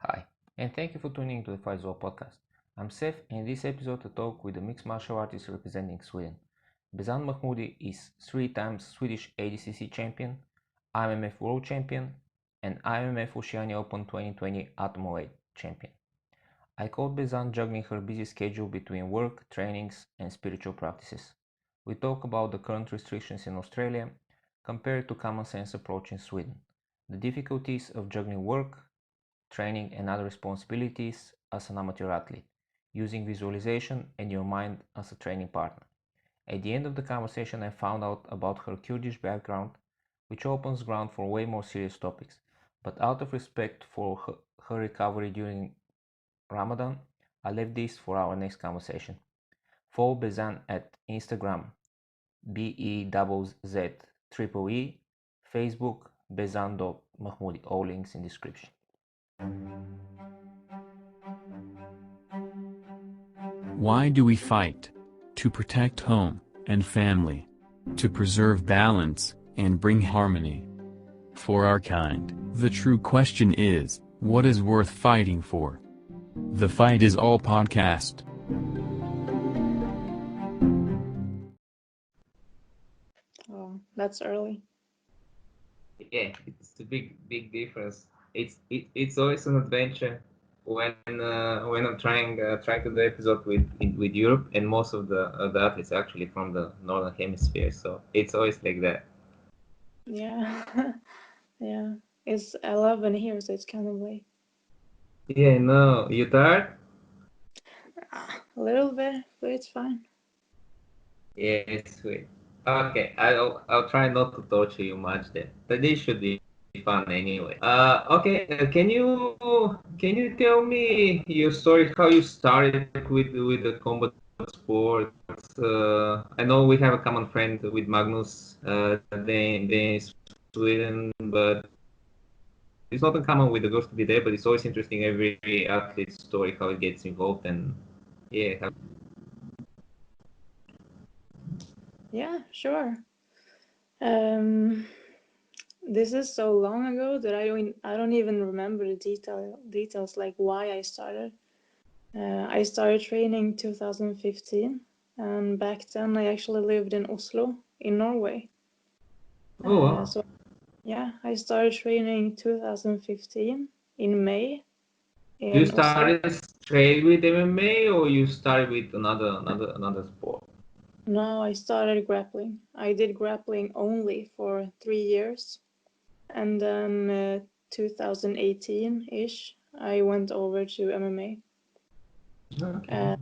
Hi, and thank you for tuning into the Fight Zone podcast. I'm Seth, and in this episode I talk with a mixed martial artist representing Sweden. Bezan Mahmudi is 3 times Swedish ADCC Champion, IMMAF World Champion, and IMMAF Oceania Open 2020 Atomweight Champion. I called Bezan juggling her busy schedule between work, trainings, and spiritual practices. We talk about the current restrictions in Australia compared to common sense approach in Sweden, the difficulties of juggling work, training and other responsibilities as an amateur athlete, using visualization and your mind as a training partner. At the end of the conversation, I found out about her Kurdish background, which opens ground for way more serious topics. But out of respect for her recovery during Ramadan, I left this for our next conversation. Follow Bezan at Instagram, BEZZEE, Facebook, Bezan.Mahmoudi, all links in description. Why do we fight? To protect home and family. To preserve balance and bring harmony. For our kind, the true question is, what is worth fighting for? The Fight Is All podcast. Oh, that's early. Yeah, it's a big difference. It's always an adventure when I'm trying to do episode with Europe, and most of the athletes are actually from the northern hemisphere, so it's always like that. Yeah. Yeah. It's 11 here, so it's kind of late. Yeah, no, you tired? A little bit, but it's fine. Yeah, sweet. Okay, I'll try not to torture you much then. But this should be fun anyway. Okay. Can you tell me your story? How you started with the combat sports? I know we have a common friend with Magnus. They in Sweden, but it's not uncommon with the girls to be there. But it's always interesting every athlete's story, how it gets involved, and yeah. Yeah, sure. This is so long ago that I don't even remember the details like why I started. I started training 2015, and back then I actually lived in Oslo, in Norway. Oh wow. So yeah, I started training 2015 in May You in Oslo. started straight with MMA, or you started with another sport? No, I started grappling. I did grappling only for 3 years, and then 2018-ish, I went over to MMA. Okay.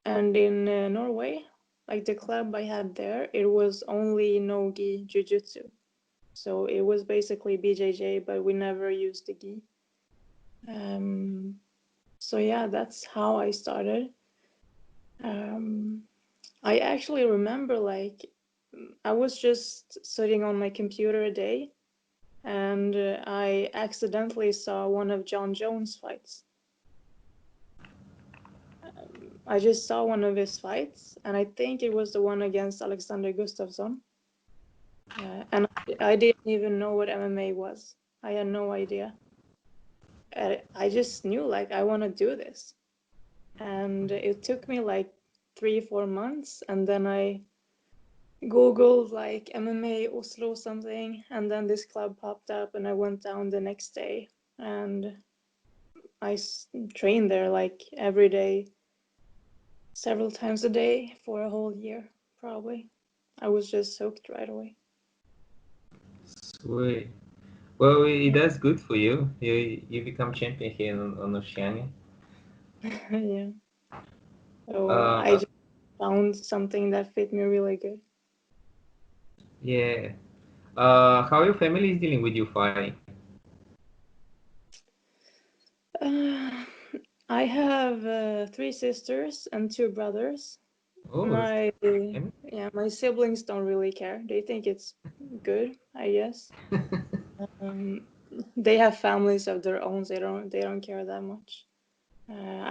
And in Norway, like the club I had there, it was only no-gi jiu-jitsu. So it was basically BJJ, but we never used the gi. So yeah, that's how I started. I actually remember like I was just sitting on my computer a day, and I accidentally saw one of John Jones' fights. I just saw one of his fights, and I think it was the one against Alexander Gustafsson. And I didn't even know what MMA was. I had no idea. I just knew like I want to do this, and it took me like 3-4 months, and then I Googled like MMA Oslo something, and then this club popped up, and I went down the next day, and I trained there like every day, several times a day for a whole year, probably. I was just hooked right away. Sweet. Well, that's good for you. You become champion here on Oceania. Yeah. So I Uh, just found something that fit me really good. yeah. How your family is dealing with you fighting? Uh, I have 3 sisters and 2 brothers. Oh, that's My siblings don't really care. They think it's good, I guess. Um, they have families of their own. So they don't care that much.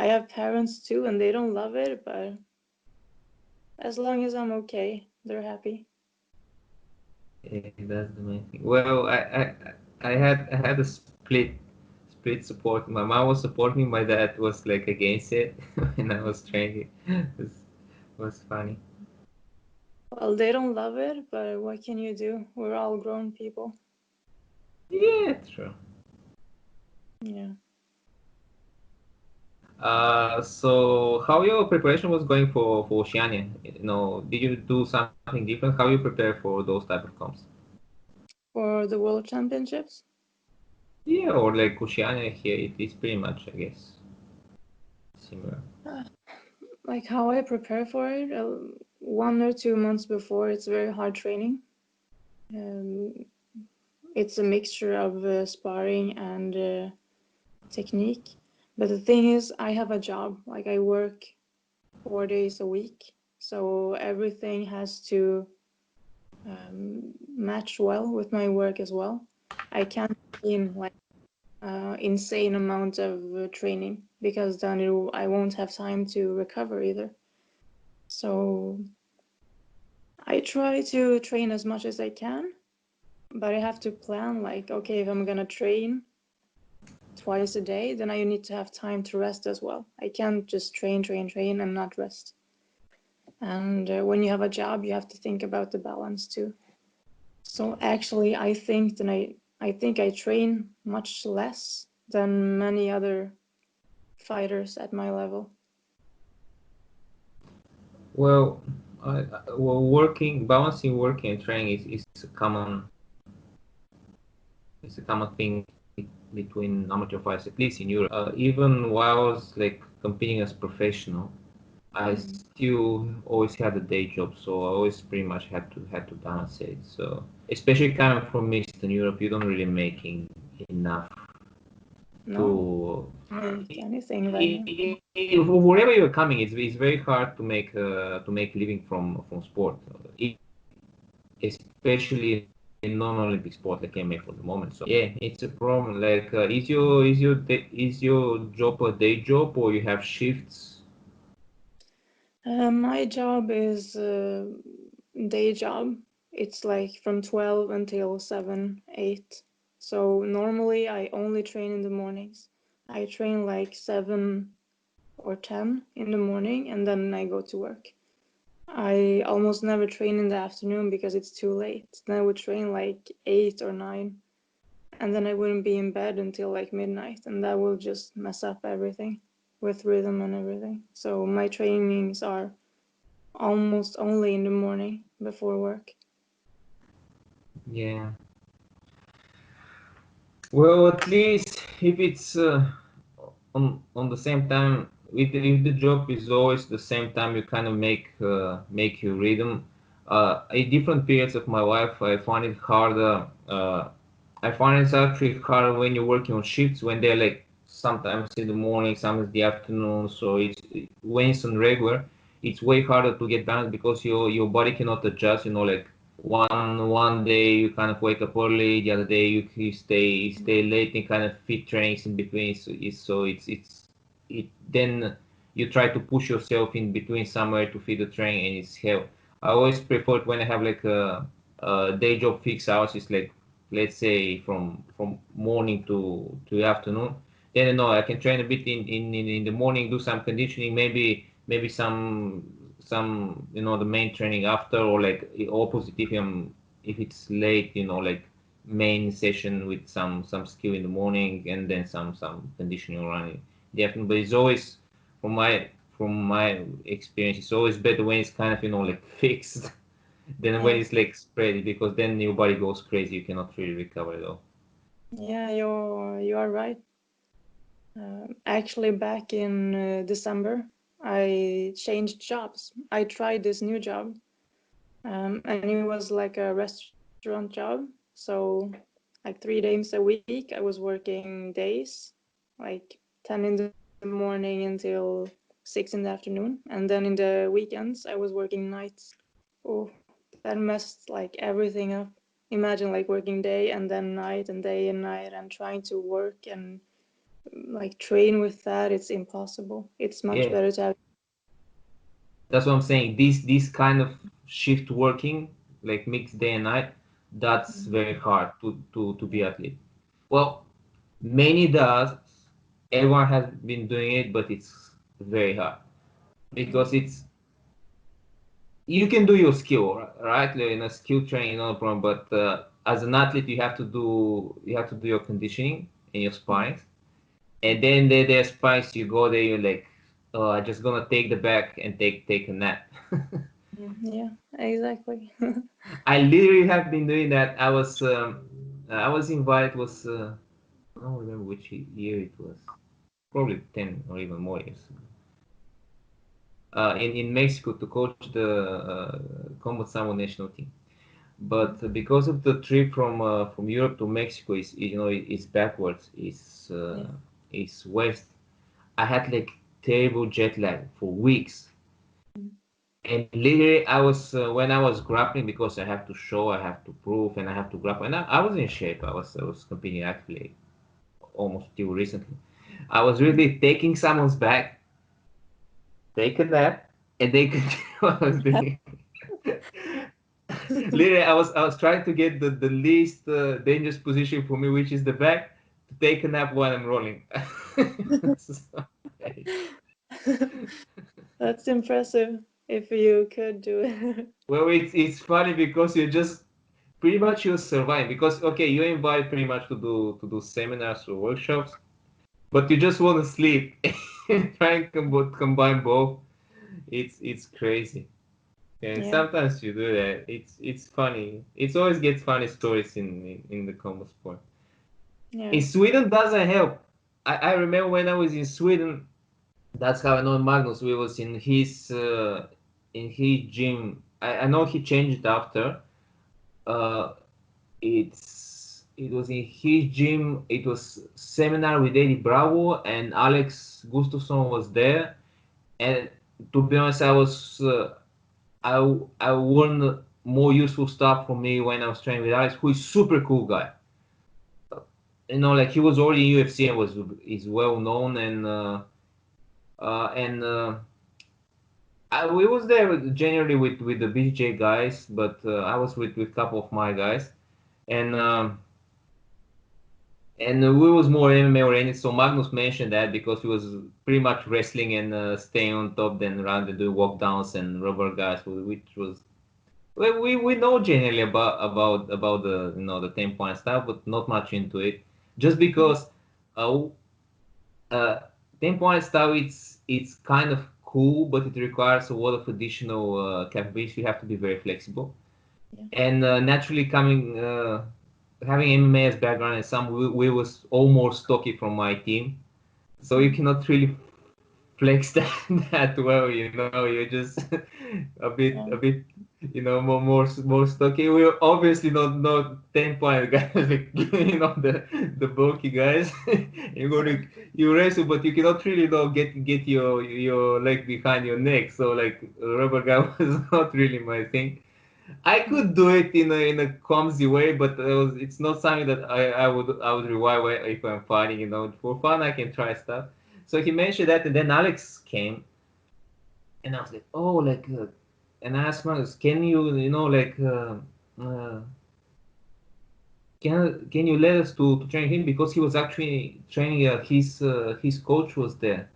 I have parents too, and they don't love it, but as long as I'm okay, they're happy. Yeah, that's the main thing. Well, I had a split complete support. My mom was supporting me, my dad was like against it when I was training. It was funny. Well, they don't love it, but what can you do? We're all grown people. Yeah, true. Yeah. So how your preparation was going for Oceania? Did you do something different? How you prepare for those type of comps? For the World Championships? Yeah, or like Oceania here, it is pretty much, I guess, similar. Like how I prepare for it, 1 or 2 months before, it's very hard training. It's a mixture of sparring and technique. But the thing is, I have a job. Like I work 4 days a week, so everything has to match well with my work as well. I can't train like insane amount of training because then I won't have time to recover either. So I try to train as much as I can, but I have to plan like, okay, if I'm gonna train twice a day, then I need to have time to rest as well. I can't just train and not rest. And when you have a job, you have to think about the balance too. So actually, I think I train much less than many other fighters at my level. Well, balancing working and training is a common thing between amateur fighters, at least in Europe. Even while I was like competing as professional, I still always had a day job, so I always pretty much had to balance it. So especially coming from Eastern Europe, you don't really making enough No, to make anything then. wherever you're coming, it's very hard to make living from sport, especially in non-Olympic sport like MMA for the moment. So yeah, it's a problem. Like, is your job a day job or you have shifts? My job is a day job. It's like from 12 until 7, 8. So normally I only train in the mornings. I train like 7 or 10 in the morning and then I go to work. I almost never train in the afternoon because it's too late. Then I would train like 8 or 9 and then I wouldn't be in bed until like midnight and that will just mess up everything with rhythm and everything. So my trainings are almost only in the morning before work. Yeah. Well, at least if it's on the same time, if the job is always the same time, you kind of make your rhythm. At different periods of my life, I find it harder. I find it's actually harder when you're working on shifts when they're like sometimes in the morning, sometimes in the afternoon. So it's when it's on regular, it's way harder to get balanced because your body cannot adjust. Like one day you kind of wake up early, the other day you stay late and kind of fit trainings in between. So then you try to push yourself in between somewhere to fit the train and it's hell. I always prefer it when I have like a day job fixed hours. It's like let's say from morning to afternoon. Then no, I can train a bit in the morning, do some conditioning, maybe some the main training after, or like opposite if it's late, like main session with some skill in the morning and then some conditioning running. Definitely, but it's always from my experience, it's always better when it's kind of like fixed than when Yeah, it's like spread because then your body goes crazy. You cannot really recover at all. yeah, you are right. Actually, back in December, I changed jobs. I tried this new job, and it was like a restaurant job. So, like 3 days a week, I was working days, like 10 in the morning until 6 in the afternoon, and then in the weekends, I was working nights. Oh, that messed like everything up. Imagine like working day and then night and day and night and trying to work and like train with that. It's impossible. It's much Yeah, better to have. that's what I'm saying. This kind of shift working, like mixed day and night, that's very hard to be athlete. Well, Many does. Everyone has been doing it, but it's very hard because it's you can do your skill, right? Like in a skill training, no problem. But as an athlete, you have to do your conditioning and your spines, and then there's spines. You go there, you're like, oh, I'm just gonna take the back and take a nap. Yeah, exactly. I literally have been doing that. I was invited. I don't remember which year it was. Probably 10 or even more years. In Mexico to coach the combat sambo national team. But because of the trip from Europe to Mexico is backwards, is west. I had like terrible jet lag for weeks. And literally, I was when I was grappling because I have to show, I have to prove, and I have to grapple. And I was in shape. I was competing actually almost till recently. I was really taking someone's back, take a nap, and they continue what I was doing. Literally, I was trying to get the least dangerous position for me, which is the back, to take a nap while I'm rolling. So, That's impressive if you could do it. well, it's funny because you're just pretty much you're surviving because okay, you're invited pretty much to do seminars or workshops, but you just want to sleep. Try and combine both. It's crazy. And Yeah, sometimes you do that. It's funny. It always gets funny stories in the combo sport. yeah. In Sweden doesn't help. I remember when I was in Sweden. That's how I know Magnus. We was in his gym. I know he changed after. Uh, it was in his gym. It was seminar with Eddie Bravo and Alex Gustafsson was there. And to be honest, I learned more useful stuff for me when I was training with Alex, who is super cool guy. Like he was already in UFC and is well known and we was there generally with the BJ guys, but I was with couple of my guys, and we was more MMA oriented. So Magnus mentioned that because he was pretty much wrestling and staying on top, then rather do walk downs and rubber guys, which was well, we know generally about the 10 point stuff, but not much into it, just because uh, uh, 10 point stuff it's kind of cool, but it requires a lot of additional capabilities. You have to be very flexible, Yeah. and naturally coming having MMA as background and we was almost stocky from my team, so you cannot really flex that well. You're just a bit more stocky. We're obviously not 10 point guys, like the bulky guys. You wrestle, but you cannot really get your leg behind your neck. So like rubber guy was not really my thing. I could do it in a clumsy way, but it's not something that I would rely if I'm fighting. For fun I can try stuff. So he mentioned that, and then Alex came, and I was like, oh, like, and I asked Marcus, can you, uh, can you let us to train him because he was actually training. His coach was there.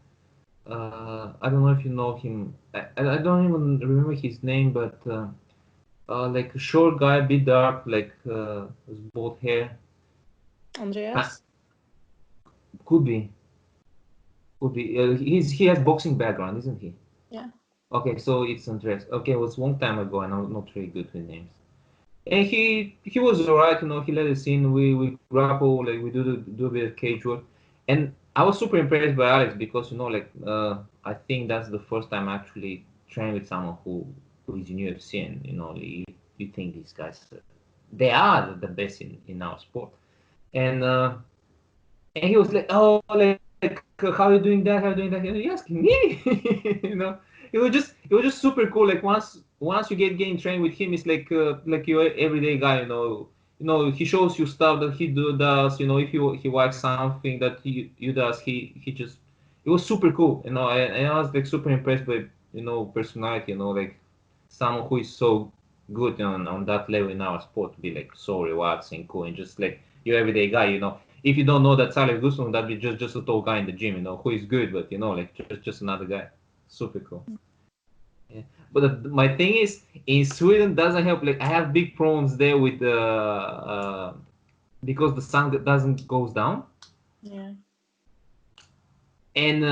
I don't know if you know him. I don't even remember his name, but like a short guy, a bit dark, like with both hair. Ah, Andreas? could be, could be. He has boxing background, isn't he? Yeah. Okay, so it's Andres. Okay, it was one time ago, and I'm not really good with names. And he was alright, he let us in. We grapple, like we do a bit of cage work, and I was super impressed by Alex because I think that's the first time I actually trained with someone who is in UFC, and you think these guys they are the best in our sport, and he was like, oh, like how are you doing that? How are you doing that? And he asking me, it was just super cool. Like once you getting trained with him, it's like your everyday guy. He shows you stuff that does. If he likes something that you does, he just it was super cool. And I was like super impressed by personality. Like someone who is so good on that level in our sport to be like so relaxing, cool, and just like your everyday guy. if you don't know that Saleh Gusum, that'd be just a tall guy in the gym, who is good, but like just another guy. Super cool. Yeah. But my thing is, in Sweden doesn't help. Like I have big problems there with because the sun doesn't goes down. Yeah. And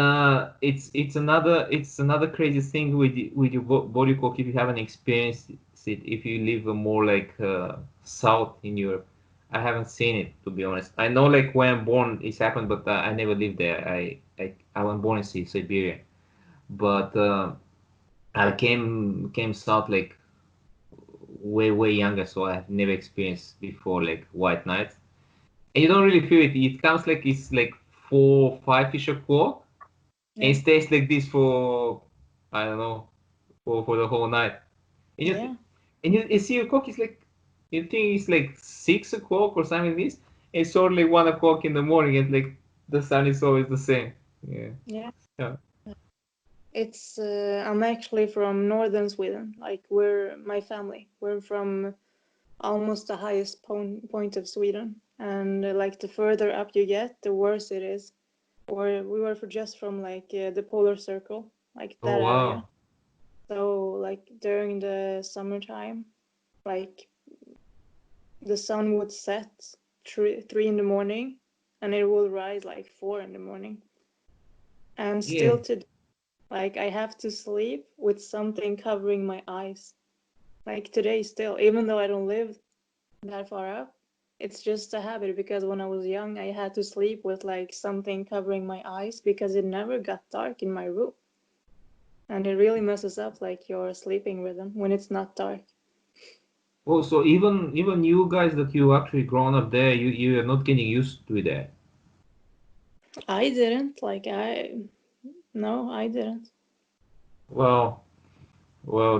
it's another crazy thing with your body clock if you haven't experienced it. If you live more like south in Europe, I haven't seen it, to be honest. I know like where I'm born it's happened, but I never lived there. I was born in Siberia, but I came south like way younger, so I've never experienced before like white nights. And you don't really feel it. It comes like it's like 4 5 ish o'clock, and it Yeah. stays like this for I don't know for the whole night. And Yeah. you see your clock is like you think it's like 6 o'clock or something like this. It's only 1 o'clock in the morning, and like the sun is always the same. Yeah. Yeah. Yeah. It's I'm actually from northern Sweden. Like we're my family. We're from almost the highest point of Sweden, and like the further up you get, the worse it is. Or we were just from like the polar circle, like Oh that area. wow. So like during the summertime, like the sun would set three in the morning, and it will rise like 4 in the morning. And Yeah. still today, like I have to sleep with something covering my eyes. Like today still, even though I don't live that far up, it's just a habit because when I was young, I had to sleep with like something covering my eyes because it never got dark in my room. And it really messes up like your sleeping rhythm when it's not dark. Oh, so even you guys that you actually grown up there, you are not getting used to that. I didn't, no, I didn't. Well,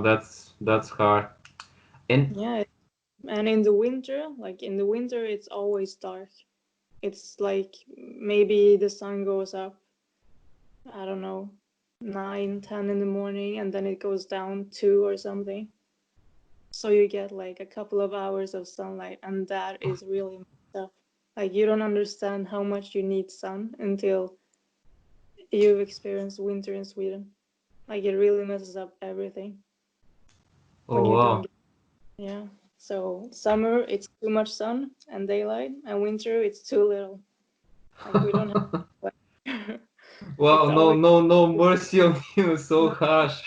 that's hard. And Yeah, and in the winter, it's always dark. It's like maybe the sun goes up, I don't know, 9, 10 in the morning, and then it goes down 2 or something. So you get like a couple of hours of sunlight, and that is really messed up. Like you don't understand how much you need sun until you've experienced winter in Sweden. Like it really messes up everything when oh you don't wow. get, yeah. So summer it's too much sun and daylight, and winter it's too little. Like we don't have it's Well, no always no no mercy on you, so no, harsh.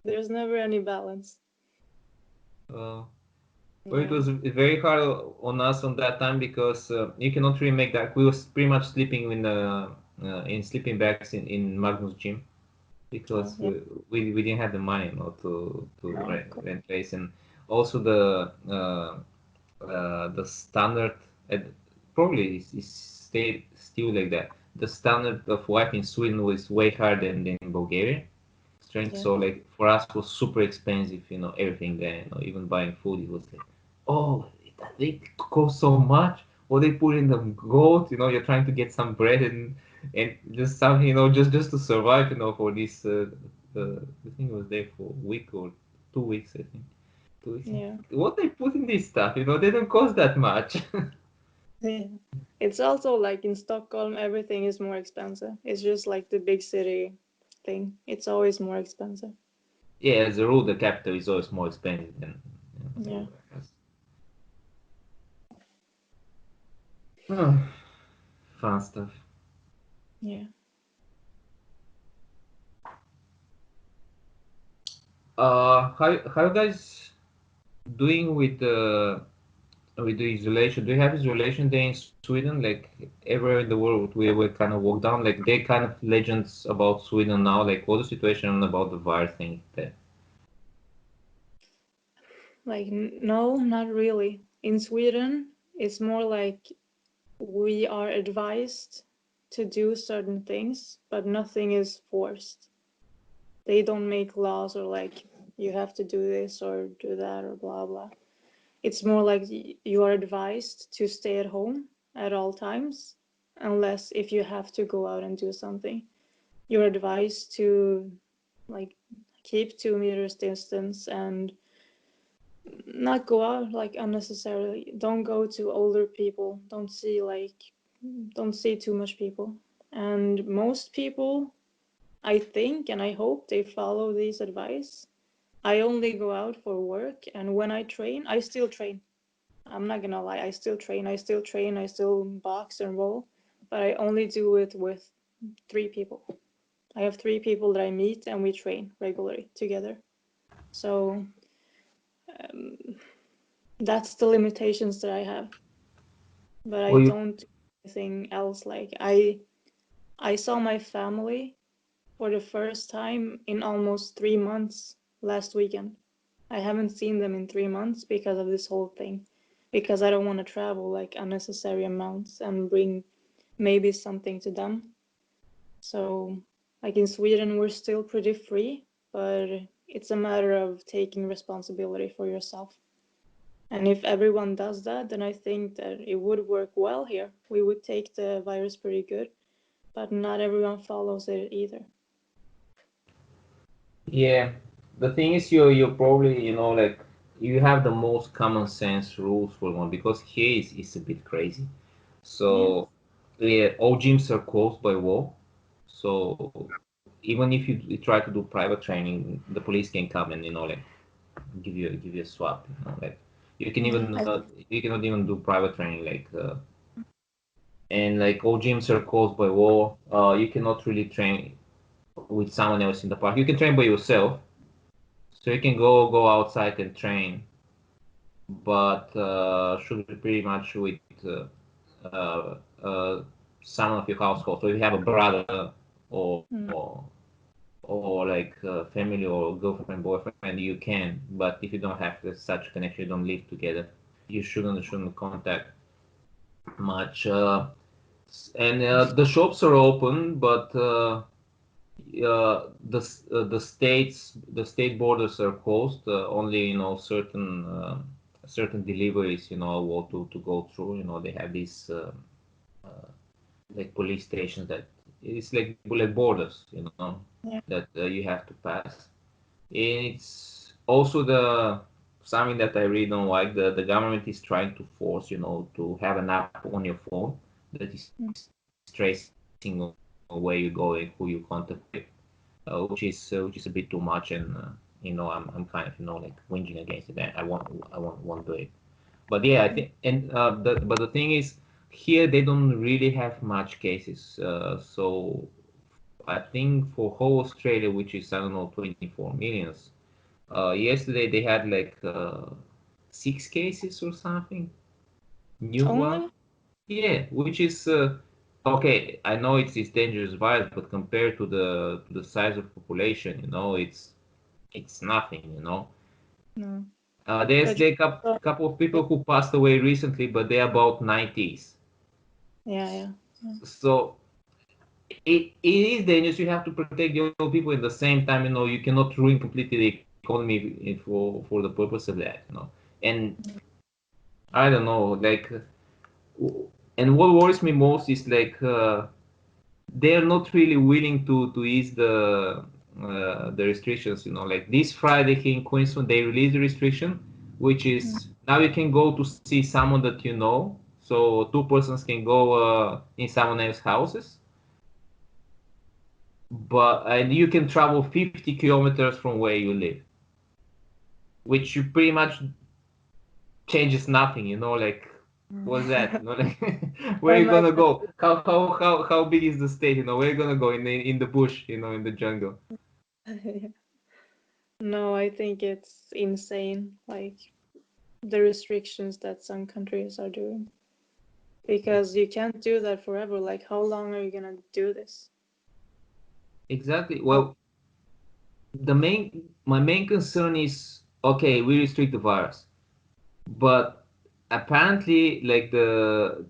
there's never any balance. Uh, well, it Yeah. was very hard on us on that time because you cannot really make that. We was pretty much sleeping in sleeping bags in Magnus gym Oh, because yeah. we didn't have the money, to Oh, cool. rent place, and also the standard at, probably is stay still like that. The standard of life in Sweden was way higher than in Bulgaria. Strange. Yeah. So like for us it was super expensive, everything there. Even buying food, it was like, oh, I think it costs so much. What they put in the goat, you're trying to get some bread and just something, just to survive, for this. The thing was there for a week or 2 weeks, I think. 2 weeks. Yeah. What they put in this stuff, they don't cost that much. Yeah. It's also like in Stockholm, everything is more expensive. It's just like the big city thing. It's always more expensive. Yeah, as a rule, the capital is always more expensive than Yeah. everywhere else. Oh, fun stuff. Yeah. How you guys doing with the isolation? Do you have isolation there in Sweden? Like everywhere in the world, we were kind of walk down. Like they kind of legends about Sweden now. Like what's the situation about the virus thing there? Like, no, not really. In Sweden, it's more like we are advised to do certain things, but nothing is forced. They don't make laws or like you have to do this or do that or blah blah. It's more like you are advised to stay at home at all times, unless if you have to go out and do something. You're advised to like keep 2 meters distance and not go out like unnecessarily. Don't go to older people. Don't see like don't see too much people. And most people, I think and I hope they follow this advice. I only go out for work, and when I train, I still train. I'm not gonna lie, I still train, I still box and roll, but I only do it with 3 people. I have 3 people that I meet and we train regularly together. So that's the limitations that I have. But I don't do anything else. Like I saw my family for the first time in almost 3 months last weekend. I haven't seen them in 3 months because of this whole thing. Because I don't want to travel like unnecessary amounts and bring maybe something to them. So like in Sweden, we're still pretty free, but it's a matter of taking responsibility for yourself. And if everyone does that, then I think that it would work well here. We would take the virus pretty good, but not everyone follows it either. Yeah, the thing is, you're probably, like, you have the most common sense rules for one, because here is a bit crazy. So yeah, all gyms are closed by law. So even if you try to do private training, the police can come and, like, give you a swap. Like, you can even you cannot even do private training, like, and like all gyms are closed by law. You cannot really train with someone else in the park. You can train by yourself, so you can go outside and train, but should be pretty much with uh, uh, someone of your household. So if you have a brother or or like family or girlfriend, boyfriend, you can. But if you don't have such connection, you don't live together, you shouldn't contact much. And the shops are open, but the state borders are closed. Only certain deliveries will to go through. They have these like police stations that it's like borders. That you have to pass. And it's also the something that I really don't like. The government is trying to force to have an app on your phone that is tracing where you go and who you contact with, which is a bit too much. And I'm kind of like whinging against it. I won't do it. But yeah, I think, and but the thing is, here they don't really have much cases. So I think for whole Australia, which is, I don't know, 24 millions. Yesterday they had like 6 cases or something. New one. Only? Yeah, which is okay. I know it's dangerous virus, but compared to the size of population, it's nothing. No. There's But like a couple of people who passed away recently, but they're about 90s. yeah. So it is dangerous. You have to protect the old people. At the same time, you cannot ruin completely the economy for the purpose of that. And I don't know, like, and what worries me most is like they're not really willing to ease the restrictions. Like this Friday here in Queensland, they released the restriction, which is now you can go to see someone that you know. So two persons can go in someone else's houses, and you can travel 50 kilometers from where you live, which you pretty much changes nothing. Like, what's that? Like, where are you gonna go? How big is the state? Where are you gonna go in the bush? In the jungle. No, I think it's insane, like the restrictions that some countries are doing. Because you can't do that forever. Like, how long are you gonna do this? Exactly. Well, my main concern is, okay, we restrict the virus, but apparently, like the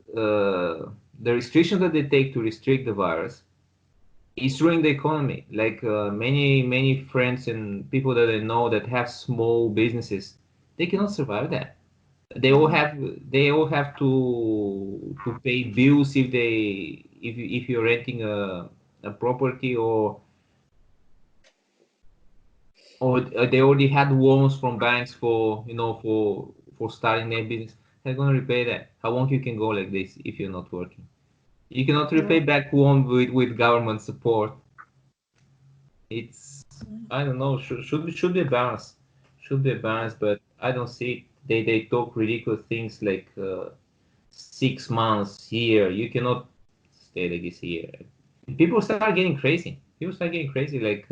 restrictions that they take to restrict the virus is ruining the economy. Like many friends and people that I know that have small businesses, they cannot survive that. They all have to pay bills if you're renting a property, or they already had loans from banks for starting their business. They're gonna repay that. How long you can go like this if you're not working? You cannot No. repay back one with government support. It's, I don't know, should be a balance. Should be a balance, but I don't see it. They talk ridiculous things like 6 months here. You cannot stay like this here. People start getting crazy. People start getting crazy. Like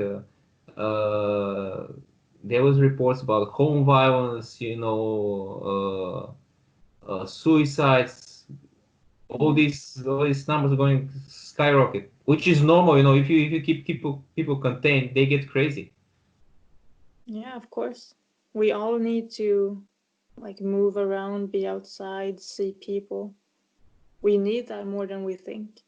there was reports about home violence, suicides. All these numbers are going skyrocket, which is normal. If you keep people contained, they get crazy. Yeah, of course. We all need to like move around, be outside, see people. We need that more than we think.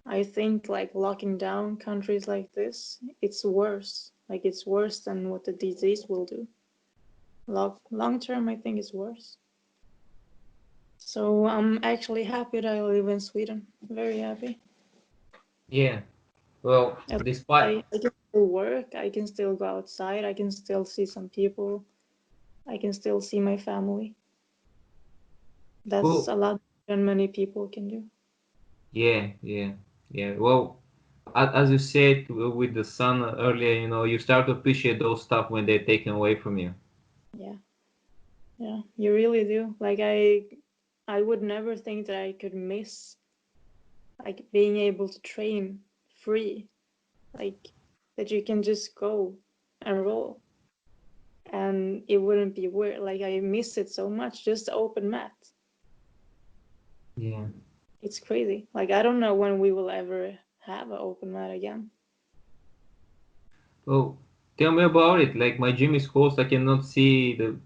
I think like locking down countries like this, it's worse. Like it's worse than what the disease will do. Long term, I think it's worse. So I'm actually happy that I live in Sweden. Very happy. Yeah. Well, At least despite I can still work. I can still go outside. I can still see some people. I can still see my family. That's well, a lot than many people can do. yeah. Well, as you said with the sun earlier, you start to appreciate those stuff when they're taken away from you. Yeah, yeah, you really do. Like I would never think that I could miss like being able to train free, like that you can just go and roll, and it wouldn't be weird. Like I miss it so much. Just the open mat. Yeah. It's crazy. Like I don't know when we will ever have an open mat again. Well, tell me about it. Like my gym is closed. I cannot see the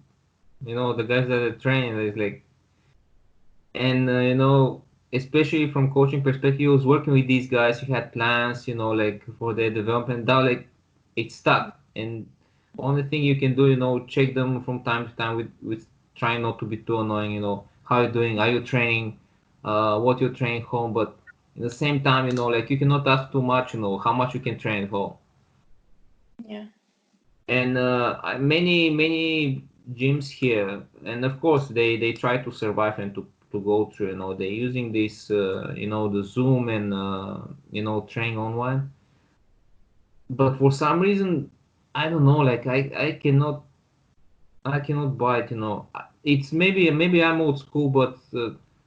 guys that are training. It's like, and especially from coaching perspective, I was working with these guys. You had plans, like for their development. Now, like it's stuck, and only thing you can do, check them from time to time with trying not to be too annoying. How you doing? Are you training? What you're training home? But at the same time, like you cannot ask too much. How much you can train at home. Yeah. And many gyms here, and of course they try to survive and to go through. They're using this the Zoom and training online. But for some reason, I don't know. Like I cannot buy it. It's maybe I'm old school, but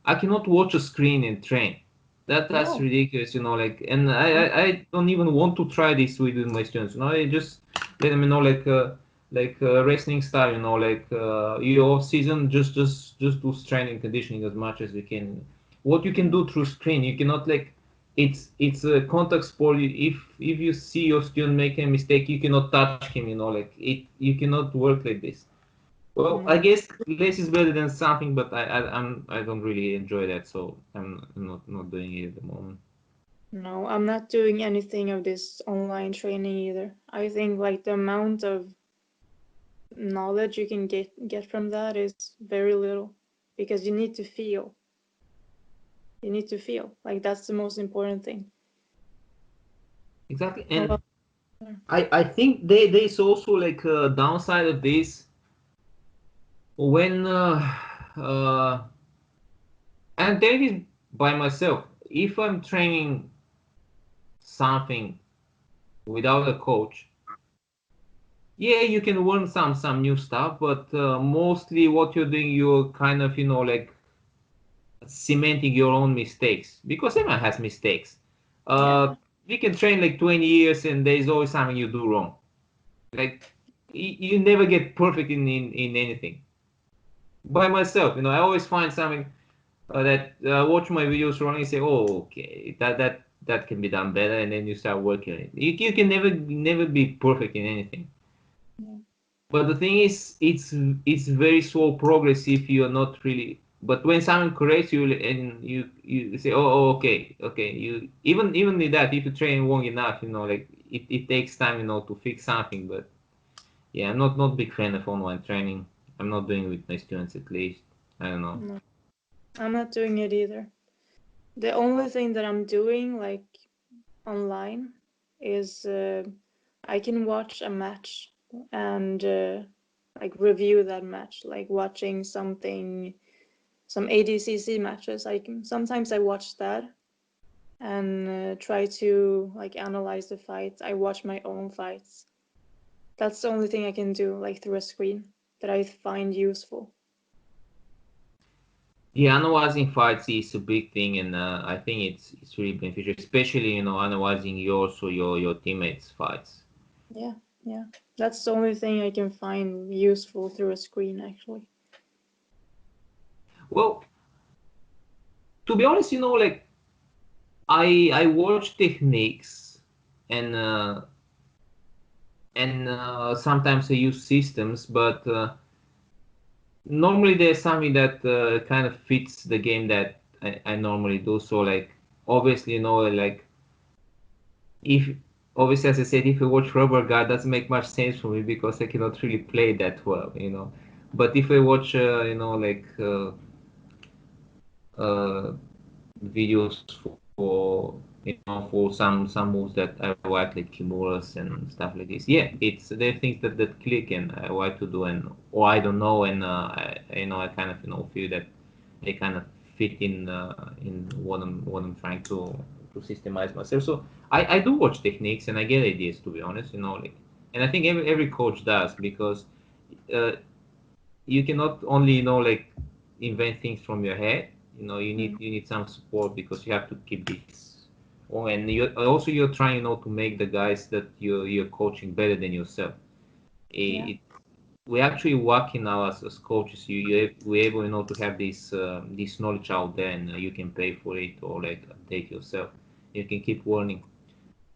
I cannot watch a screen and train. That's No. ridiculous. Like, and I don't even want to try this with my students. I just let them know like wrestling style. Like you off season, just do strength and conditioning as much as you can. What you can do through screen, you cannot like. It's a contact sport. If you see your student make a mistake, you cannot touch him. Like you cannot work like this. Well, I No. guess less is better than something, but I don't really enjoy that, so I'm not doing it at the moment. No, I'm not doing anything of this online training either. I think like the amount of knowledge you can get from that is very little because you need to feel. You need to feel. Like that's the most important thing. Exactly, A and lot. I think there's also like a downside of this when uh, I'm doing it by myself. If I'm training something without a coach, yeah, you can learn some new stuff, but mostly what you're doing, you're kind of like cementing your own mistakes because everyone has mistakes. Yeah. We can train like 20 years and there's always something you do wrong. Like you never get perfect in anything. By myself, I always find something that watch my videos running and say, oh, okay, that can be done better, and then you start working on it. You can never be perfect in anything. Yeah. But the thing is, it's very slow progress if you're not really. But when someone corrects you and you say, oh, okay, you even with that, if you train long enough, like it takes time, to fix something. But yeah, I'm not big fan of online training. I'm not doing it with my students at least. I don't know. No, I'm not doing it either. The only thing that I'm doing like online is I can watch a match and like review that match, like watching some ADCC matches. Sometimes I watch that, and try to like analyze the fights. I watch my own fights. That's the only thing I can do, like through a screen, that I find useful. Yeah, analyzing fights is a big thing, and I think it's really beneficial, especially analyzing yours or your teammates' fights. Yeah, yeah. That's the only thing I can find useful through a screen, actually. Well, to be honest, like I watch techniques and sometimes I use systems, but normally there's something that kind of fits the game that I normally do. So like obviously, like if obviously as I said, if I watch Rubber Guard, doesn't make much sense for me because I cannot really play that well. But if I watch, like uh, videos for some moves that I like kimuras and stuff like this. Yeah, there are things that click and I like to do, and or I don't know, and I kind of feel that they kind of fit in what I'm trying to systemize myself. So I do watch techniques and I get ideas, to be honest, like, and I think every coach does, because uh, you cannot only like invent things from your head. You need some support, because you have to keep this. Oh, and you're trying to make the guys that you're coaching better than yourself. Yeah. We actually working now as coaches. We're able to have this knowledge out there, and you can pay for it or like update yourself. You can keep learning.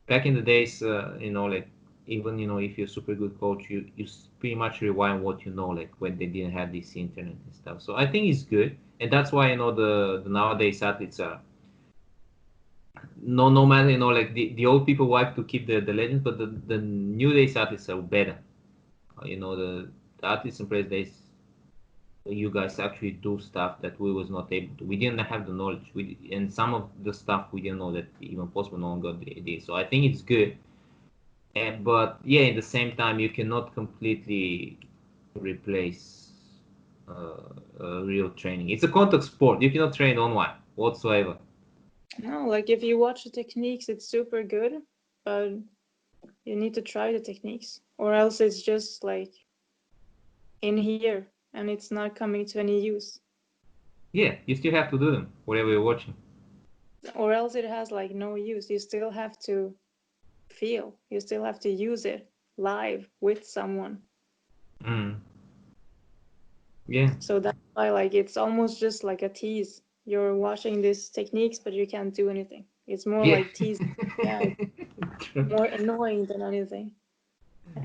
Back in the days, like even if you're a super good coach, you pretty much rely on what like when they didn't have this internet and stuff. So I think it's good, and that's why the nowadays athletes are no matter like the old people like to keep the legends, but the new days athletes are better. The athletes in previous days, you guys actually do stuff that we was not able to. We didn't have the knowledge. And some of the stuff we didn't know that even possible. No one got the idea. So I think it's good. But yeah, at the same time, you cannot completely replace real training. It's a contact sport. You cannot train online whatsoever. No, like if you watch the techniques, it's super good, but you need to try the techniques, or else it's just like in here and it's not coming to any use. Yeah, you still have to do them, whatever you're watching. Or else it has like no use. You still have to feel, you still have to use it live with someone. Mm. Yeah. So that's why like it's almost just like a tease. You're watching these techniques, but you can't do anything. It's more Yeah. like tease. Yeah, it's True. more annoying than anything,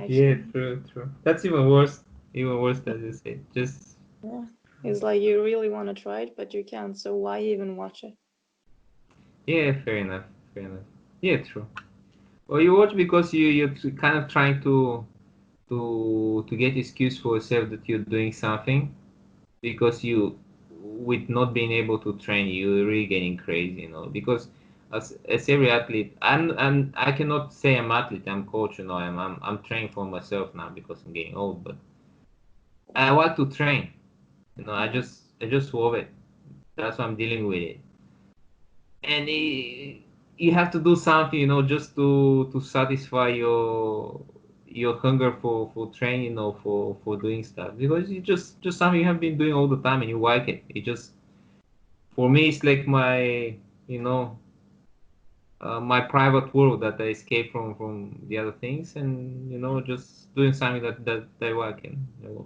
Yeah, actually. true. That's even worse. Even worse, as you say. Just Yeah. It's like you really want to try it, but you can't. So why even watch it? yeah, fair enough. Fair enough. Yeah, true. Well, you watch because you're kind of trying to get excuse for yourself that you're doing something, because you, with not being able to train, you're really getting crazy. Because as every athlete, I cannot say I'm athlete, I'm coach. I'm training for myself now because I'm getting old, but I like to train. Yeah. I just love it. That's why I'm dealing with it. And you have to do something, just to satisfy your hunger for training, or for doing stuff, because it's just something you have been doing all the time and you like it. It just, for me, it's like you know my private world that I escape from the other things, and just doing something that I like. And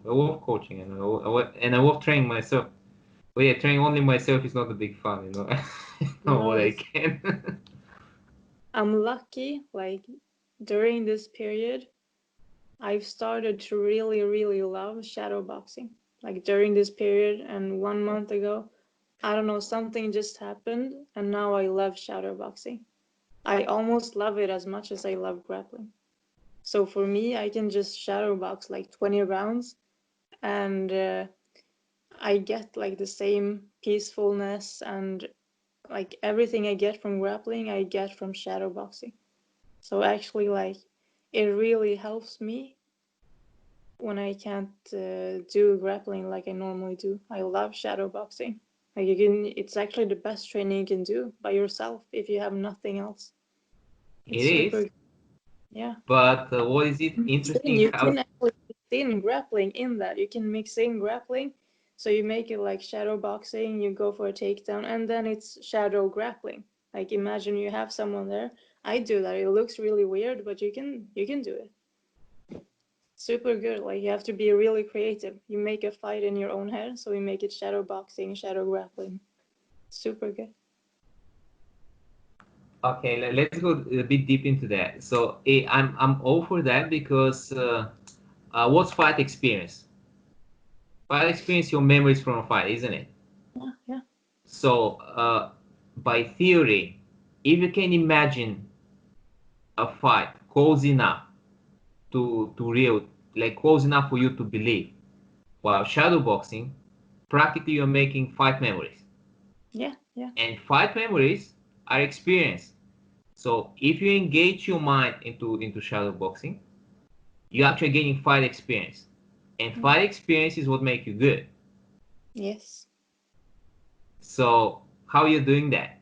I love coaching, and I love training myself. But yeah, training only myself is not a big fun. Not No, what I it's, can. I'm lucky, like during this period, I've started to really, really love shadowboxing. Like during this period, and 1 month ago, I don't know, something just happened, and now I love shadowboxing. I almost love it as much as I love grappling. So for me, I can just shadowbox like 20 rounds, and I get like the same peacefulness and like everything I get from grappling, I get from shadowboxing. So actually, like, it really helps me when I can't do grappling like I normally do. I love shadowboxing. Like you can, it's actually the best training you can do by yourself if you have nothing else. It's It super. is, Yeah. but what is it interesting You how? can actually mix in grappling in that. You can mix in grappling. So you make it like shadow boxing, you go for a takedown, and then it's shadow grappling. Like imagine you have someone there. I do that. It looks really weird, but you can do it. Super good. Like you have to be really creative. You make a fight in your own head, so we make it shadow boxing, shadow grappling. Super good. Okay, let's go a bit deep into that. So I'm all for that because what's fight experience? Fight experience, your memories from a fight, isn't it? Yeah, yeah. So by theory, if you can imagine a fight close enough to real, like close enough for you to believe, while shadowboxing, practically you're making fight memories, Yeah, yeah. and fight memories are experience. So if you engage your mind into shadowboxing, you're actually getting fight experience, and fight experience is what makes you good. Yes. So how are you doing that?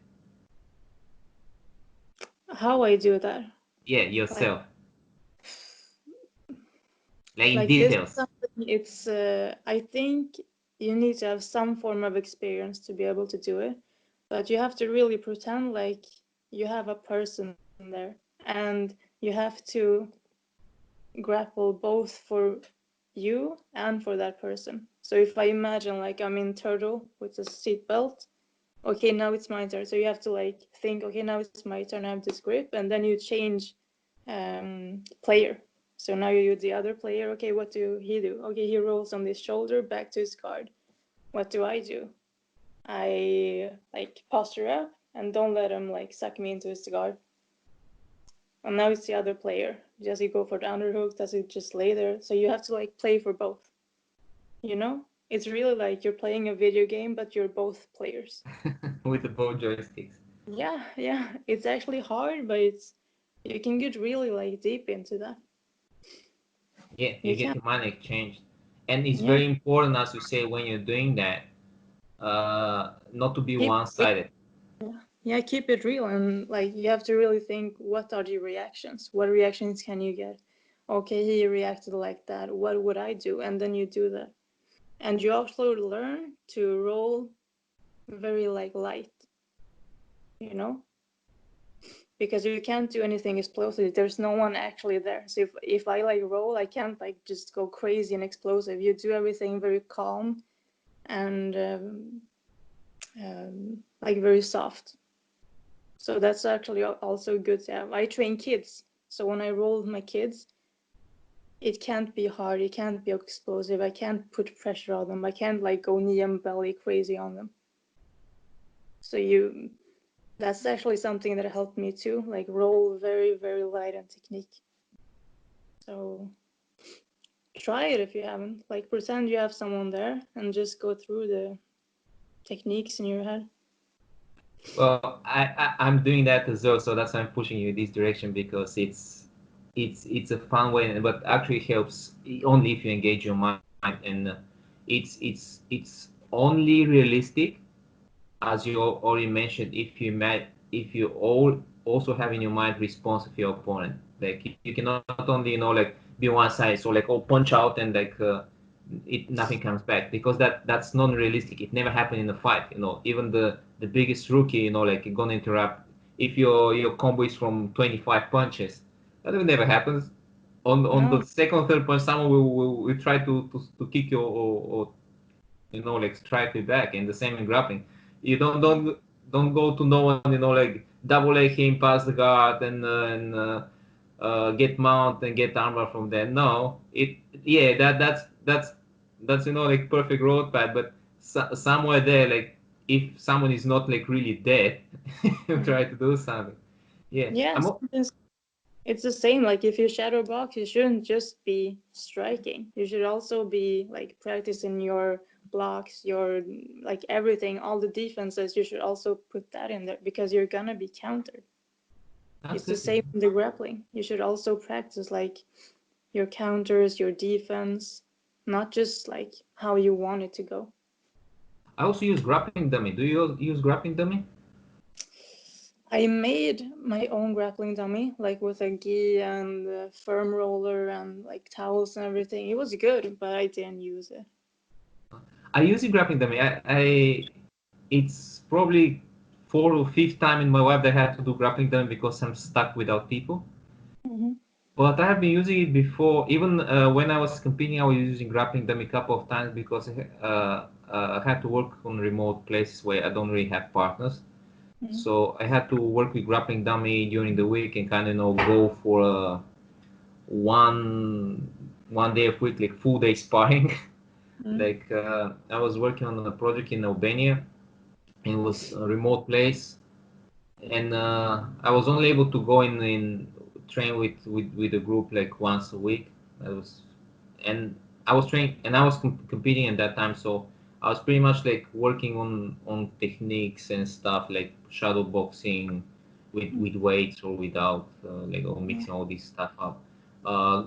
How I do that? Yeah, Like yourself, like in this is details. something, it's I think you need to have some form of experience to be able to do it, but you have to really pretend like you have a person there, and you have to grapple both for you and for that person. So if I imagine like I'm in turtle with a seatbelt, okay, now it's my turn. So you have to like think, okay, now it's my turn, I have this grip, and then you change player. So now you use the other player. Okay, what do he do? Okay, he rolls on this shoulder back to his guard. What do? I like posture up and don't let him like suck me into his guard. And now it's the other player. Does he go for the underhook? Does he just lay there? So you have to like play for both. You know? It's really like you're playing a video game, but you're both players. With the both joysticks. Yeah, yeah. It's actually hard, but it's you can get really like deep into that. Yeah, you You get can. your mind exchanged, and it's Yeah. very important, as you say, when you're doing that, not to be Keep it, one-sided. yeah, keep it real, and like you have to really think, what are the reactions? What reactions can you get? Okay, he reacted like that. What would I do? And then you do that. And you also learn to roll very like light, you know? Because you can't do anything explosive. There's no one actually there. So if I like roll, I can't like just go crazy and explosive. You do everything very calm and like very soft. So that's actually also good to have. I train kids, so when I roll with my kids, it can't be hard, it can't be explosive, I can't put pressure on them, I can't like go knee and belly crazy on them. So that's actually something that helped me too, like roll very, very light on technique. So try it if you haven't. Like pretend you have someone there and just go through the techniques in your head. Well, I'm doing that as well, so that's why I'm pushing you in this direction because it's a fun way, but actually helps only if you engage your mind, and it's only realistic, as you already mentioned, if you all also have in your mind response of your opponent. Like you cannot only like be one side, so like punch out and like nothing comes back, because that's non-realistic. It never happened in a fight. Even the biggest rookie, like gonna interrupt if your combo is from 25 punches. That will never happens. On No, the second or third punch, someone will try to kick you, or like strike it back. And the same in grappling. You don't go to no one, like double leg him past the guard and get mount and get armor from there. No, yeah, that's like perfect road path, but somewhere there, like if someone is not like really dead, you try to do something. Yeah, yes, it's the same. Like if you shadow box, you shouldn't just be striking. You should also be like practicing your blocks, your like everything, all the defenses. You should also put that in there because you're gonna be countered. It's the absolutely. same in the grappling. You should also practice like your counters, your defense, not just like how you want it to go. I also use Grappling Dummy. Do you use Grappling Dummy? I made my own grappling dummy, like with a gi and a firm roller and like towels and everything. It was good, but I didn't use it. I use the Grappling Dummy. It's probably 4th or 5th time in my life that I had to do Grappling Dummy because I'm stuck without people. Mm-hmm. But I have been using it before. Even when I was competing, I was using Grappling Dummy a couple of times because I had to work on remote places where I don't really have partners. Mm-hmm. So I had to work with Grappling Dummy during the week and kind of go for one day of week, like full day sparring. Mm-hmm. Like I was working on a project in Albania. It was a remote place, and I was only able to go in train with a group like once a week. I was and I was training and I was competing at that time, so I was pretty much like working on techniques and stuff like shadow boxing with weights or without, like or mixing all this stuff up. Uh,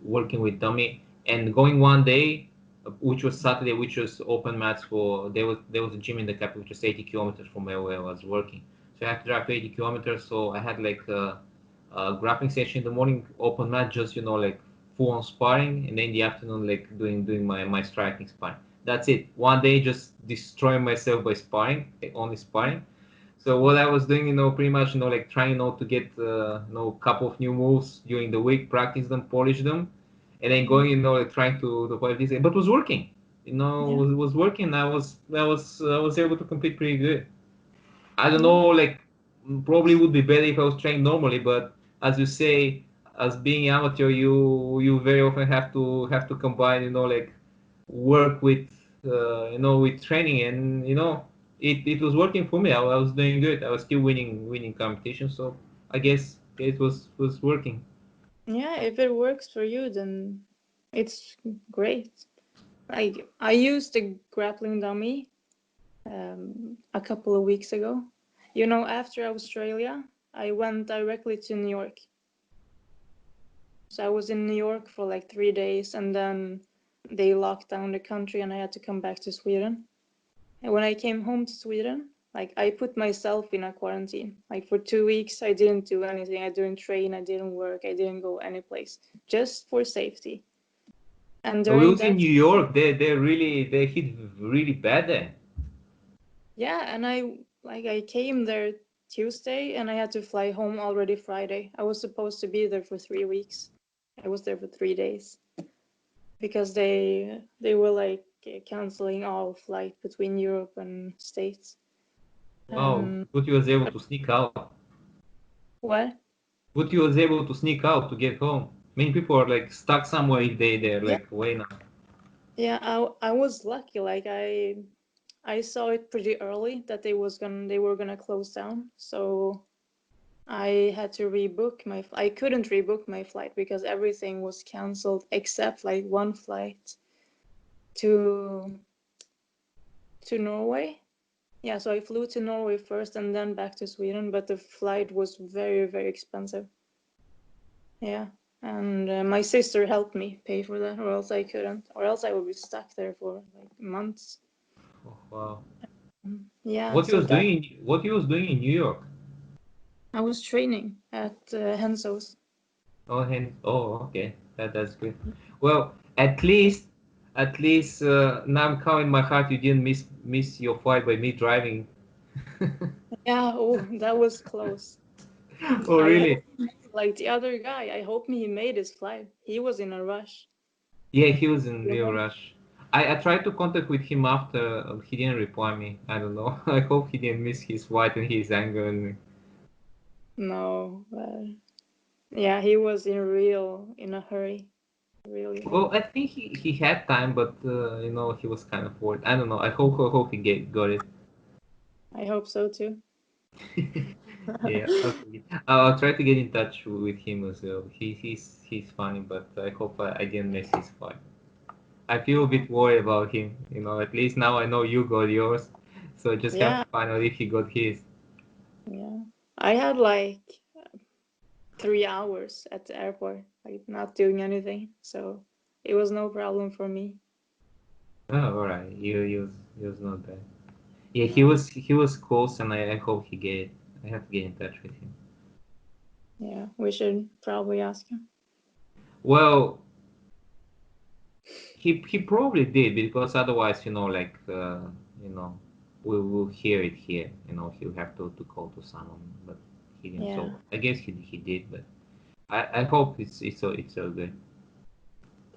working with dummy and going one day, which was Saturday, which was open mats for there was a gym in the capital which was 80 kilometers from where I was working. So I had to drive 80 kilometers. So I had like a grappling session in the morning, open mat, just like full on sparring, and then in the afternoon like doing my striking sparring. That's it. One day just destroying myself by sparring, only sparring. So what I was doing, pretty much, like trying, to get, a couple of new moves during the week, practice them, polish them, and then going, like trying to polish it. But it was working. Yeah. It was working. I was able to compete pretty good. I don't Yeah. know, like probably would be better if I was trained normally, but as you say, as being amateur, you very often have to combine, like work with, with training, and it was working for me. I was doing good. I was still winning competitions, so I guess it was working. Yeah, if it works for you, then it's great. Like I used a grappling dummy a couple of weeks ago. After Australia, I went directly to New York. So I was in New York for like 3 days, and then they locked down the country, and I had to come back to Sweden. And when I came home to Sweden, like I put myself in a quarantine. Like for 2 weeks, I didn't do anything. I didn't train. I didn't work. I didn't go any place, just for safety. And We during was in that, New York. They hit really bad there. yeah, and I came there Tuesday, and I had to fly home already Friday. I was supposed to be there for 3 weeks. I was there for 3 days because they were like canceling all flight between Europe and States. Wow, but you was able to sneak out. What? But you was able to sneak out to get home. Many people are like stuck somewhere if they're Yeah, like way now. yeah. I was lucky. Like I saw it pretty early that they were gonna close down. So I had to rebook I couldn't rebook my flight because everything was canceled except like one flight to Norway. Yeah, so I flew to Norway first and then back to Sweden, but the flight was very, very expensive. Yeah, and my sister helped me pay for that, or else I couldn't, or else I would be stuck there for like months. Oh, wow. Yeah, so that What you was doing in New York? I was training at Henso's. Okay. That's good. Well, at least now I'm counting my heart you didn't miss your flight by me driving. Yeah, oh, that was close. Oh, I hope really? like the other guy. I hope he made his flight. He was in a rush. Yeah, he was in You real know? rush. I tried to contact with him after, he didn't reply me. I don't know. I hope he didn't miss his flight and his anger on me. No, but yeah, he was in a hurry, really. Well, I think he had time, but he was kind of bored. I don't know. I hope he got it. I hope so too. Yeah, okay. I'll try to get in touch with him as well. He's funny, but I hope I didn't miss his flight. I feel a bit worried about him. At least now I know you got yours, so I just have Yeah, to find out if he got his. yeah. I had like 3 hours at the airport, like not doing anything, so it was no problem for me. Oh, all right. He was not bad. Yeah, he was close, and I hope I have to get in touch with him. Yeah, we should probably ask him. Well, he probably did, because otherwise, we will hear it here. He'll have to call to someone, but he didn't. Yeah. So I guess he did, but I hope it's so good.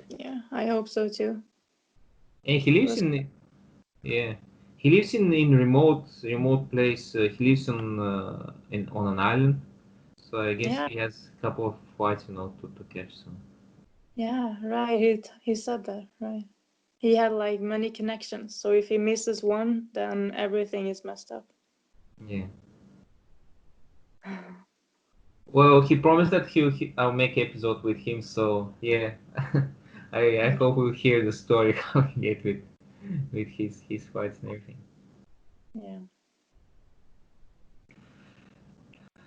Yeah, I hope so too. And he It lives was, in yeah, he lives in remote place. He lives on an island, so I guess yeah, he has a couple of fights, to catch soon. yeah, right. He said that, right. He had like many connections, so if he misses one, then everything is messed up. Yeah. Well, he promised that I'll make episode with him, so yeah. I hope we'll hear the story how he get with his fights and everything. Yeah.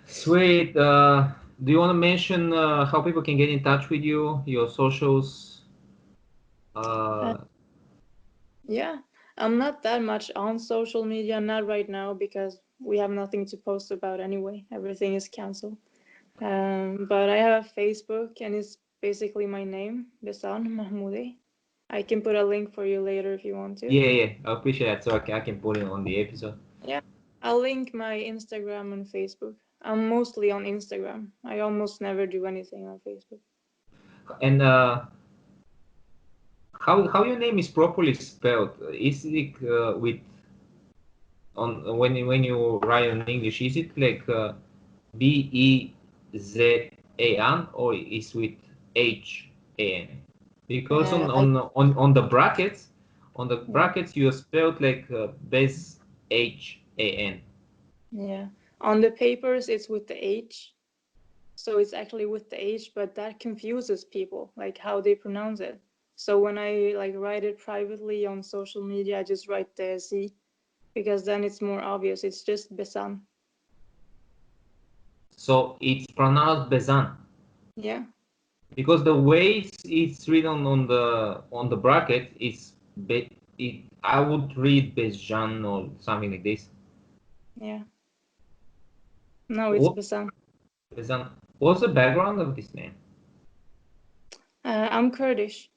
Sweet. Do you want to mention how people can get in touch with you, your socials? Uh, Uh, yeah, I'm not that much on social media, not right now, because we have nothing to post about anyway. Everything is canceled. But I have a Facebook, and it's basically my name, Bezan Mahmudi. I can put a link for you later if you want to. yeah, I appreciate that, so I can put it on the episode. Yeah, I'll link my Instagram and Facebook. I'm mostly on Instagram. I almost never do anything on Facebook. And how your name is properly spelled? Is it with on when you write in English? Is it like Bezan, or is with Han? Because I on the Yeah, brackets you are spelled like Bez Han. yeah. On the papers, it's with the H, so it's actually with the H, but that confuses people, like how they pronounce it. So when I like write it privately on social media, I just write the Z, because then it's more obvious. It's just Besan. So it's pronounced Bezan, Yeah, because the way it's written on the bracket is I would read Bezjan or something like this. yeah. No, it's What Besan. Bezan? What's the background of this name? I'm Kurdish.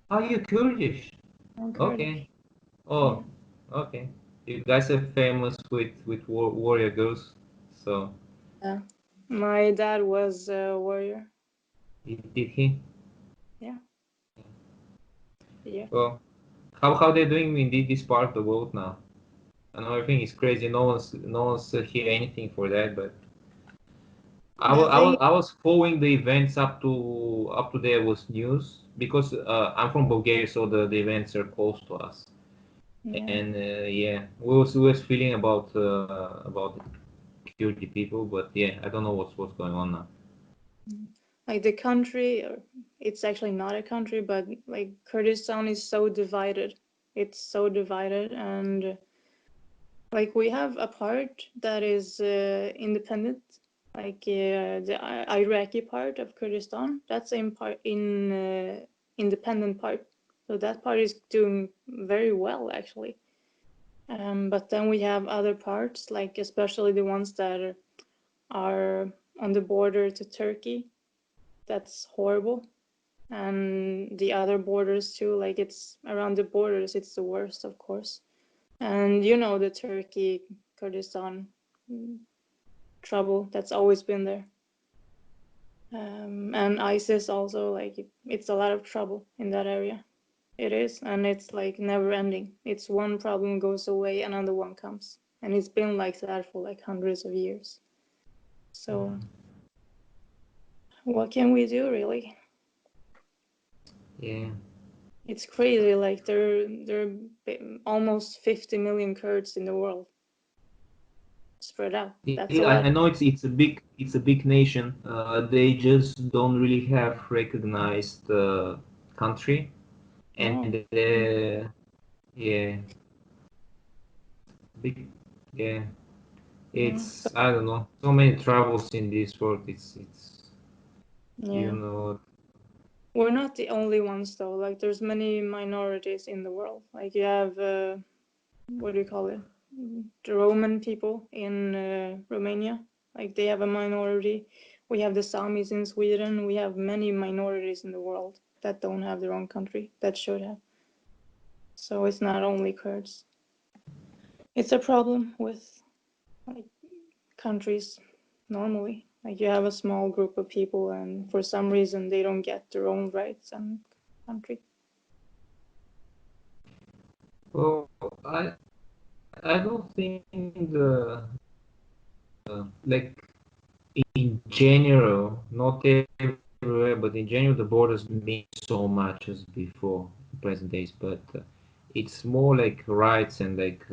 Are you Kurdish? I'm Kurdish. Okay. Oh, Yeah, okay. You guys are famous with warrior girls. So yeah. My dad was a warrior. did he? Yeah, yeah. Well, how they're doing in this part of the world now? I know everything is crazy. No one's hear anything for that, but I The was, I thing, was I was following the events up to there was news, because I'm from Bulgaria, so the events are close to us, yeah. and yeah, we was feeling about the Kurdi people, but yeah, I don't know what's going on now. Like the country, or it's actually not a country, but like Kurdistan is so divided. It's so divided, and like we have a part that is independent, like the Iraqi part of Kurdistan. That's in independent part. So that part is doing very well actually. But then we have other parts, like especially the ones that are on the border to Turkey. That's horrible. And the other borders too, like it's around the borders, it's the worst, of course. And you know the Turkey Kurdistan trouble that's always been there. And ISIS also, like it's a lot of trouble in that area. It is, and it's like never ending. It's one problem goes away, another one comes, and it's been like that for like hundreds of years. So what can we do, really? Yeah. It's crazy. Like there are almost 50 million Kurds in the world, spread out. That's a Yeah, lot. I know it's a big nation. They just don't really have recognized country, and No, yeah, big, yeah. yeah, so, I don't know, so many troubles in this world. It's you yeah. know We're not the only ones though. Like there's many minorities in the world. Like you have what do you call it? The Roman people in Romania. Like they have a minority. We have the Samis in Sweden. We have many minorities in the world that don't have their own country that should have. So it's not only Kurds. It's a problem with like countries normally. Like you have a small group of people and for some reason they don't get their own rights and country. Well, I don't think like in general, not everywhere, but in general, the borders mean so much as before present days. But it's more like rights and like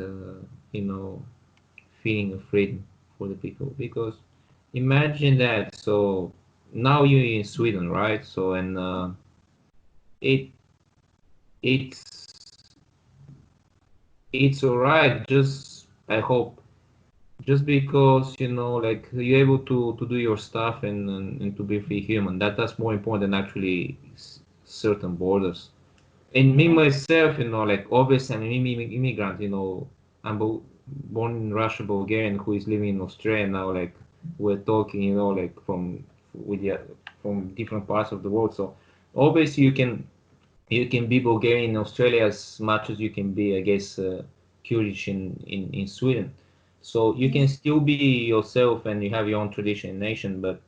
feeling of freedom for the people. Because imagine that. So now you're in Sweden, right? So and it it's it's alright. Just I hope just because like you're able to do your stuff and to be free human, that's more important than actually certain borders. And me myself, like obviously I'm an immigrant, I'm born in Russia, Bulgarian, who is living in Australia now. Like we're talking, like with the, from different parts of the world. So obviously you can be Bulgarian in Australia as much as you can be, I guess, Kurdish in Sweden. So you can still be yourself and you have your own tradition and nation, but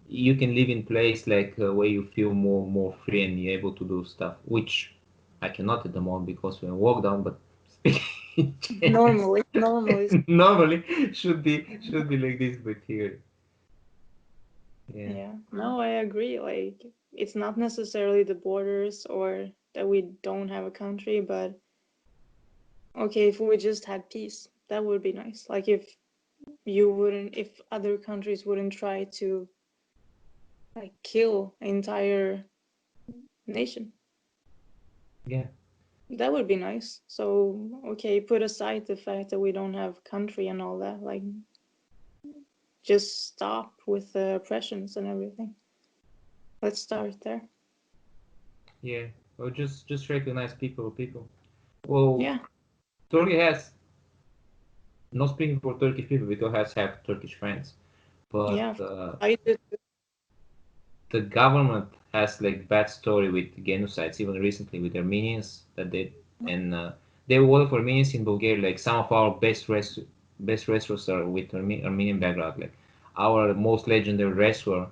you can live in place like where you feel more free and you're able to do stuff, which I cannot at the moment because we're in lockdown. But Normally. normally should be like this, but here, yeah. Yeah. No, I agree. Like it's not necessarily the borders or that we don't have a country, but okay, if we just had peace, that would be nice. Like if other countries wouldn't try to like kill entire nation. Yeah. That would be nice. So, okay, put aside the fact that we don't have country and all that, like just stop with the oppressions and everything. Let's start there. Yeah, or just recognize people. Well, Yeah. Turkey has, not speaking for Turkish people because I have Turkish friends, but Yeah. I did. the government has like bad story with genocides, even recently with Armenians that did, and they were for Armenians in Bulgaria. Like some of our best wrestlers are with Armenian background. Like our most legendary wrestler,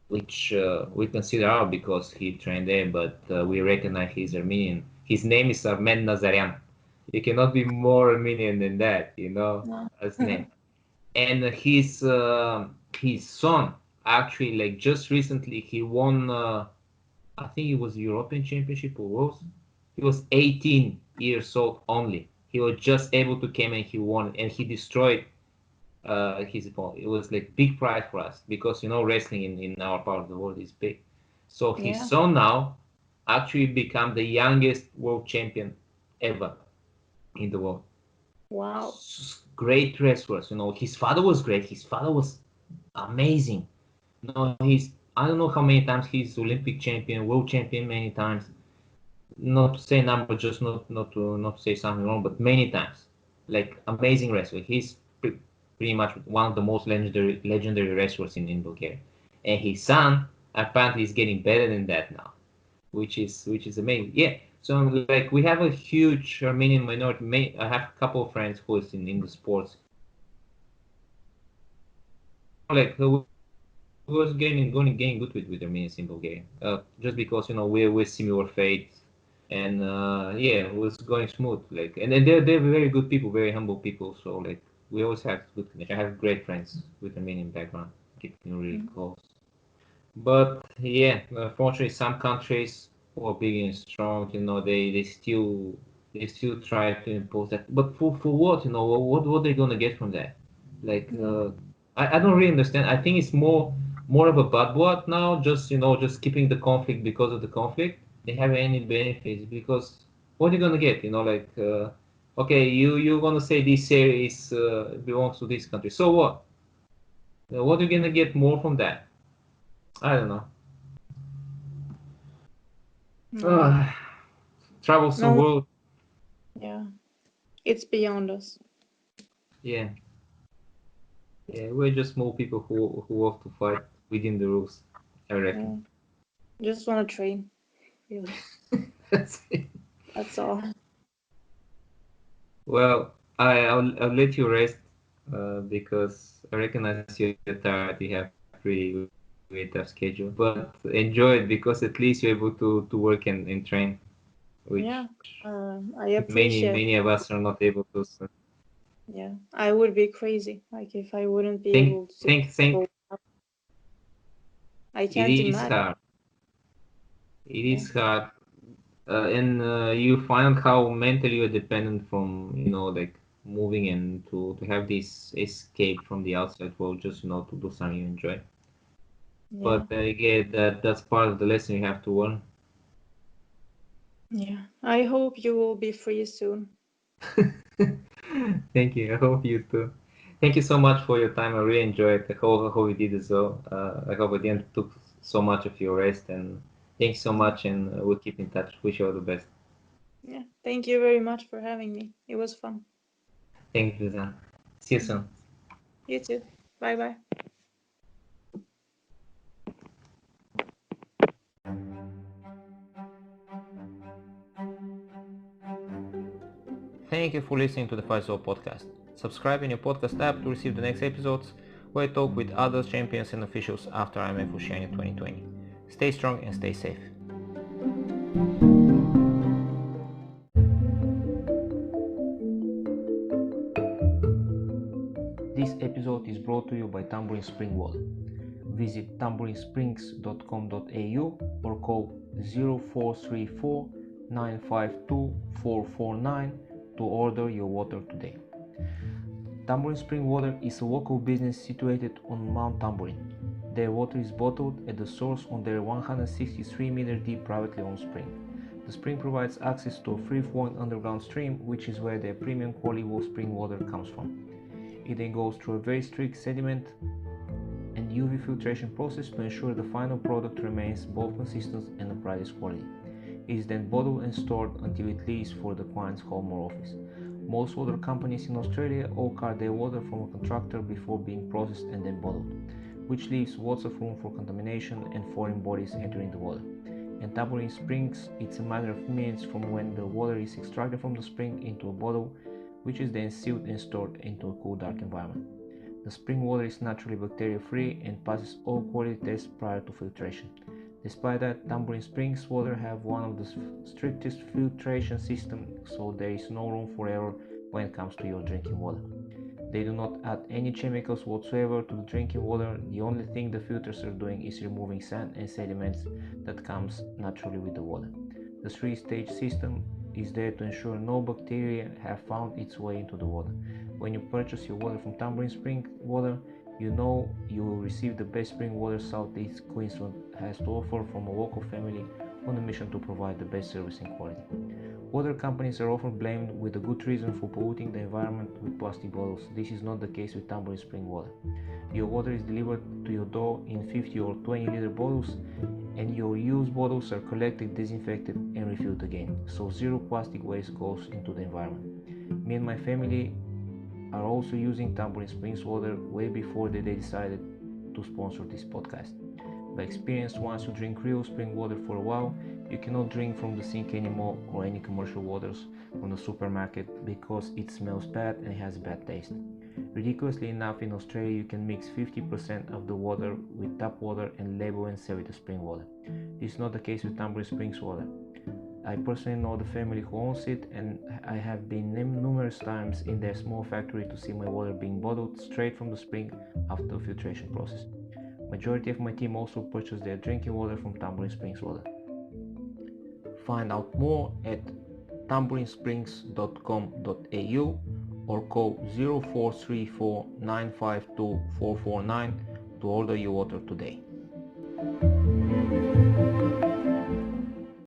which we consider out because he trained there, but we recognize he's Armenian. His name is Armen Nazaryan. You cannot be more Armenian than that, as name. And his son actually, like just recently, he won. I think it was European Championship or was. He was 18 years old only. He was just able to come and he won, and he destroyed his opponent. It was like big pride for us because wrestling in our part of the world is big. So his Yeah. son now actually become the youngest world champion ever in the world. Wow. Great wrestlers. His father was great. His father was amazing. He's, I don't know how many times he's Olympic champion, world champion many times. Not to say number, just not to say something wrong, but many times. Like amazing wrestler. He's pretty much one of the most legendary wrestlers in Bulgaria. And his son apparently is getting better than that now, which is amazing. Yeah. So like we have a huge Armenian minority. I have a couple of friends who is in the sports. Like who was going to gain good with Armenians in Bulgaria. Just because we're similar faith, and yeah, it was going smooth. Like and they're very good people, very humble people. So like we always have good connection. I have great friends with Armenian background, keeping really close. But yeah, unfortunately, some countries who are big and strong, they still try to impose that. But for what? What they're gonna get from that? Like I don't really understand. I think it's more of a bad blood now. Just keeping the conflict because of the conflict. They have any benefits because what are you gonna get? Like okay, you're gonna say this area belongs to this country. So what? What are you gonna get more from that? I don't know. No. Troublesome No. world. Yeah. it's beyond us. Yeah. Yeah, we're just small people who have to fight within the rules, I reckon. Just want to train, really. That's it. That's all. Well, I'll let you rest because I recognize you're tired. You have pretty tough schedule, but enjoy it because at least you're able to work and train, which Yeah, I many appreciate. many of us are not able to. So Yeah, I would be crazy like if I wouldn't be think able to think think go out. I it can't is imagine. hard. It Yeah. is hard, and you find how mentally you're dependent from like moving and to have this escape from the outside world, just to do something you enjoy. Yeah. But again, that's part of the lesson you have to learn. Yeah. I hope you will be free soon. Thank you. I hope you too. Thank you so much for your time. I really enjoyed it. I hope you did as well. I hope I didn't took so much of your rest. And thank you so much. And we'll keep in touch. Wish you all the best. Yeah. Thank you very much for having me. It was fun. Thank you, Bezan. See you soon. You too. Bye bye. Thank you for listening to the Fight Zone podcast. Subscribe in your podcast app to receive the next episodes where I talk with other champions and officials after IMMAF Oceania 2020. Stay strong and stay safe. This episode is brought to you by Tambourine Spring Water. Visit tambourinSprings.com.au or call 0434 952 449 to order your water today. Tambourine Spring Water is a local business situated on Mount Tambourine. Their water is bottled at the source on their 163-meter deep privately owned spring. The spring provides access to a free-flowing underground stream, which is where their premium quality spring water comes from. It then goes through a very strict sediment and UV filtration process to ensure the final product remains both consistent and of brightest quality. It is then bottled and stored until it leaves for the client's home or office. Most water companies in Australia all cart their water from a contractor before being processed and then bottled, which leaves lots of room for contamination and foreign bodies entering the water. In Tambourine Springs, it's a matter of minutes from when the water is extracted from the spring into a bottle, which is then sealed and stored into a cool, dark environment. The spring water is naturally bacteria-free and passes all quality tests prior to filtration. Despite that, Tambourine Springs water have one of the strictest filtration systems, so there is no room for error when it comes to your drinking water. They do not add any chemicals whatsoever to the drinking water. The only thing the filters are doing is removing sand and sediments that comes naturally with the water. The three-stage system is there to ensure no bacteria have found its way into the water. When you purchase your water from Tambourine Spring Water, you know you will receive the best spring water Southeast Queensland has to offer from a local family on a mission to provide the best service and quality. Water companies are often blamed with a good reason for polluting the environment with plastic bottles. This is not the case with Tambourine Spring Water. Your water is delivered to your door in 50 or 20 liter bottles, and your used bottles are collected, disinfected and refilled again, so zero plastic waste goes into the environment. Me and my family are also using Tambourine Springs water way before they decided to sponsor this podcast. By experience, once you drink real spring water for a while, you cannot drink from the sink anymore or any commercial waters from the supermarket because it smells bad and has bad taste. Ridiculously enough, in Australia you can mix 50% of the water with tap water and label and sell it as spring water. This is not the case with Tambourine Springs water. I personally know the family who owns it, and I have been numerous times in their small factory to see my water being bottled straight from the spring after the filtration process. Majority of my team also purchase their drinking water from Tambourine Springs Water. Find out more at tambourinSprings.com.au or call 0434 952 449 to order your water today.